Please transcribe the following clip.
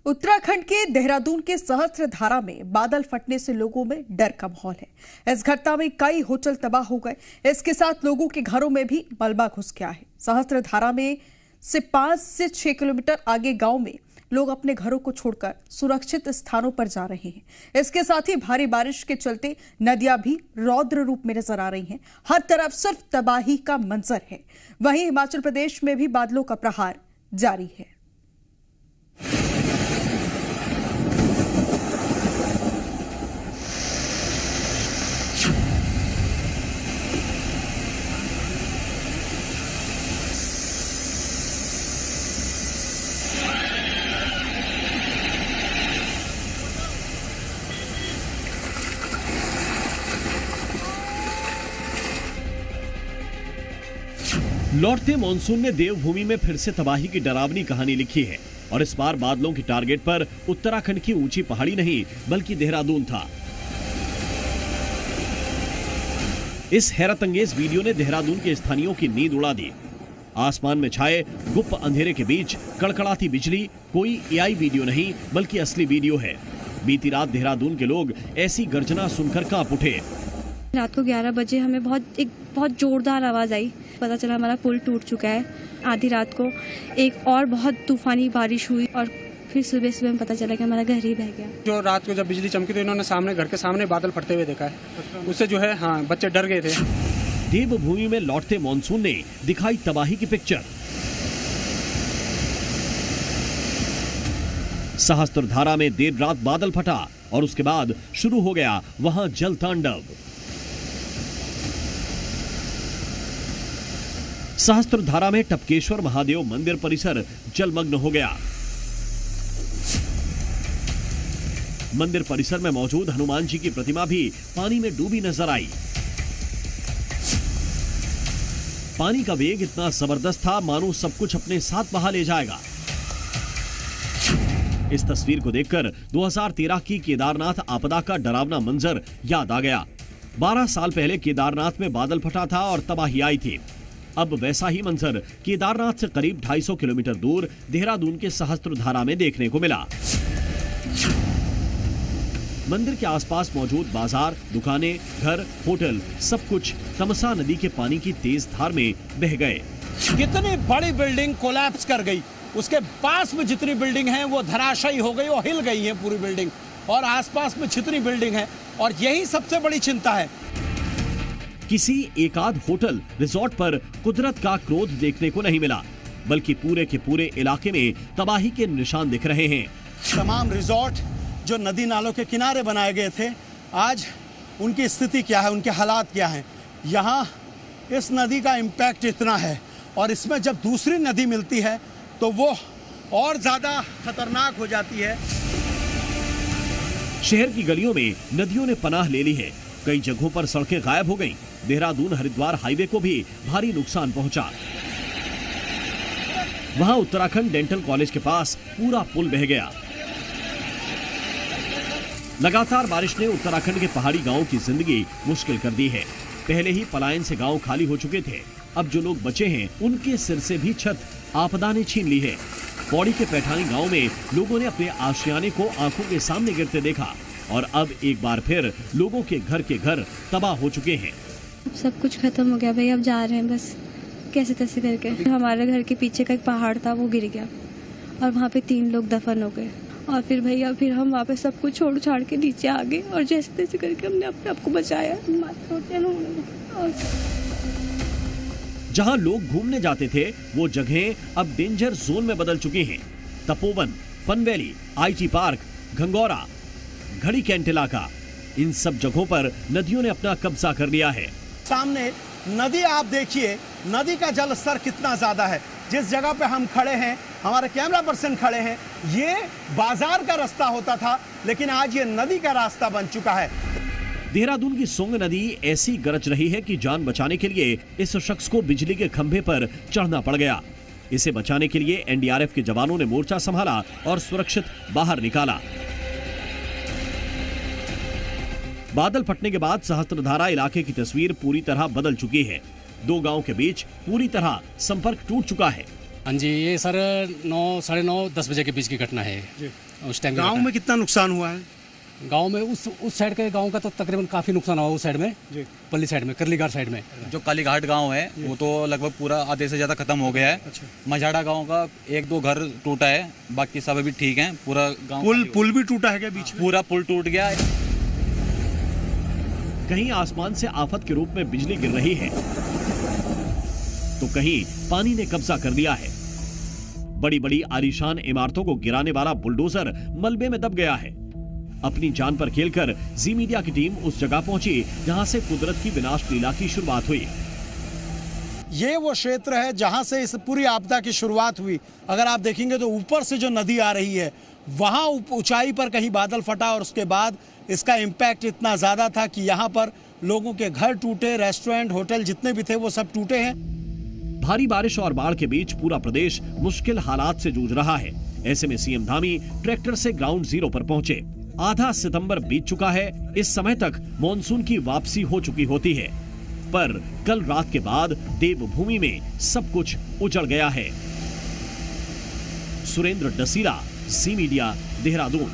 उत्तराखंड के देहरादून के सहस्त्रधारा में बादल फटने से लोगों में डर का माहौल है। इस घटना में कई होटल तबाह हो गए। इसके साथ लोगों के घरों में भी मलबा घुस गया है। सहस्त्रधारा में से 5 से 6 किलोमीटर आगे गांव में लोग अपने घरों को छोड़कर सुरक्षित स्थानों पर जा रहे हैं। इसके साथ ही भारी बारिश के चलते नदियां भी रौद्र रूप में नजर आ रही हैं। हर तरफ सिर्फ तबाही का मंजर है। वहीं हिमाचल प्रदेश में भी बादलों का प्रहार जारी है। लौटते मॉनसून ने देवभूमि में फिर से तबाही की डरावनी कहानी लिखी है और इस बार बादलों की टारगेट पर उत्तराखंड की ऊंची पहाड़ी नहीं बल्कि देहरादून था। इस हैरतअंगेज वीडियो ने देहरादून के स्थानीयों की नींद उड़ा दी। आसमान में छाए गुप्त अंधेरे के बीच कड़कड़ाती बिजली कोई एआई वीडियो नहीं बल्कि असली वीडियो है। बीती रात देहरादून के लोग ऐसी गर्जना सुनकर कांप उठे। रात को 11 बजे हमें बहुत जोरदार आवाज आई। पता चला हमारा पुल टूट चुका है। आधी रात को एक और बहुत तूफानी बारिश हुई और फिर सुबह सुबह में पता चला कि हमारा घर ही बह गया। जो रात को जब बिजली चमकी तो इन्होंने घर के सामने बादल फटते हुए देखा है। उससे जो है बच्चे डर गए थे। देवभूमि में लौटते मॉनसून ने दिखाई तबाही की पिक्चर। सहस्त्रधारा में देर रात बादल फटा और उसके बाद शुरू हो गया वहां जल तांडव। सहस्त्रधारा में टपकेश्वर महादेव मंदिर परिसर जलमग्न हो गया। मंदिर परिसर में मौजूद हनुमान जी की प्रतिमा भी पानी में डूबी नजर आई। पानी का वेग इतना जबरदस्त था मानो सब कुछ अपने साथ बहा ले जाएगा। इस तस्वीर को देखकर 2013 की केदारनाथ आपदा का डरावना मंजर याद आ गया। 12 साल पहले केदारनाथ में बादल फटा था और तबाही आई थी। अब वैसा ही मंजर केदारनाथ से करीब 250 किलोमीटर दूर देहरादून के सहस्त्रधारा में देखने को मिला। मंदिर के आसपास मौजूद बाजार, दुकानें, घर, होटल सब कुछ तमसा नदी के पानी की तेज धार में बह गए। कितनी बड़ी बिल्डिंग कोलैप्स कर गई। उसके पास में जितनी बिल्डिंग है वो धराशायी हो गई और हिल गई है पूरी बिल्डिंग, और आसपास में जितनी बिल्डिंग है, और यही सबसे बड़ी चिंता है। किसी एकाध होटल रिजॉर्ट पर कुदरत का क्रोध देखने को नहीं मिला बल्कि पूरे के पूरे इलाके में तबाही के निशान दिख रहे हैं। तमाम रिजॉर्ट जो नदी नालों के किनारे बनाए गए थे, आज उनकी स्थिति क्या है, उनके हालात क्या हैं। यहाँ इस नदी का इम्पैक्ट इतना है और इसमें जब दूसरी नदी मिलती है तो वो और ज्यादा खतरनाक हो जाती है। शहर की गलियों में नदियों ने पनाह ले ली है। कई जगहों पर सड़कें गायब हो गईं। देहरादून हरिद्वार हाईवे को भी भारी नुकसान पहुंचा। वहां उत्तराखंड डेंटल कॉलेज के पास पूरा पुल बह गया। लगातार बारिश ने उत्तराखंड के पहाड़ी गांवों की जिंदगी मुश्किल कर दी है। पहले ही पलायन से गांव खाली हो चुके थे। अब जो लोग बचे हैं उनके सिर से भी छत आपदा ने छीन ली है। पौड़ी के पैठानी गांव में लोगों ने अपने आशियाने को आंखों के सामने गिरते देखा और अब एक बार फिर लोगों के घर तबाह हो चुके हैं। सब कुछ खत्म हो गया भाई। अब जा रहे हैं बस कैसे तैसे करके। हमारे घर के पीछे का एक पहाड़ था वो गिर गया और वहाँ पे 3 लोग दफन हो गए। और फिर भैया फिर हम वहाँ पे सब कुछ छोड़ छाड़ के नीचे आ गए और जैसे तैसे करके हमने अपने आप को बचाया। जहाँ लोग घूमने जाते थे वो जगहें अब डेंजर जोन में बदल चुकी हैं। Tapovan, Fun Valley, IT park, Ghangora, Garhi Cantt इलाका, इन सब जगहों पर नदियों ने अपना कब्जा कर लिया है। सामने नदी आप देखिए, नदी का जल स्तर कितना ज्यादा है। जिस जगह पे हम खड़े हैं, हमारे कैमरा पर्सन खड़े हैं, ये बाजार का रास्ता होता था लेकिन आज ये नदी का रास्ता बन चुका है। देहरादून की सोंग नदी ऐसी गरज रही है कि जान बचाने के लिए इस शख्स को बिजली के खंभे पर चढ़ना पड़ गया। इसे बचाने के लिए NDRF के जवानों ने मोर्चा संभाला और सुरक्षित बाहर निकाला। बादल फटने के बाद सहस्त्रधारा इलाके की तस्वीर पूरी तरह बदल चुकी है। 2 गांव के बीच पूरी तरह संपर्क टूट चुका है। हाँ जी, ये सर 9, साढ़े 9, 10 बजे के बीच की घटना है जी। उस टाइम। गांव में कितना नुकसान हुआ है? गांव में उस साइड के गांव का तो तकरीबन काफ़ी नुकसान हुआ उस साइड में जी। पल्ली साइड में, करली घाट साइड में। जो कालीघाट गांव है वो तो लगभग पूरा आधे से ज़्यादा खत्म हो गया है। अच्छा। मझाड़ा गांव का 1-2 घर टूटा है, बाकी सब अभी ठीक हैं। पूरा गांव पुल भी टूटा है क्या बीच में? पूरा पुल टूट गया है। कहीं आसमान से आफत के रूप में बिजली गिर रही है तो कहीं पानी ने कब्जा कर लिया है। बड़ी बड़ी आलीशान इमारतों को गिराने वाला बुलडोजर मलबे में दब गया है। अपनी जान पर खेलकर जी मीडिया की टीम उस जगह पहुंची जहां से कुदरत की विनाश लीला की शुरुआत हुई। ये वो क्षेत्र है जहां से इस पूरी आपदा की शुरुआत हुई। अगर आप देखेंगे तो ऊपर से जो नदी आ रही है वहां ऊंचाई पर कहीं बादल फटा और उसके बाद इसका इम्पैक्ट इतना ज्यादा था कि यहाँ पर लोगों के घर टूटे, रेस्टोरेंट, होटल जितने भी थे वो सब टूटे हैं। भारी बारिश और बाढ़ के बीच पूरा प्रदेश मुश्किल हालात से जूझ रहा है। ऐसे में सीएम धामी ट्रैक्टर से ग्राउंड जीरो पर पहुंचे। आधा सितंबर बीत चुका है। इस समय तक मॉनसून की वापसी हो चुकी होती है, पर कल रात के बाद देवभूमि में सब कुछ उजड़ गया है। सुरेंद्र डसीला, जी मीडिया, देहरादून।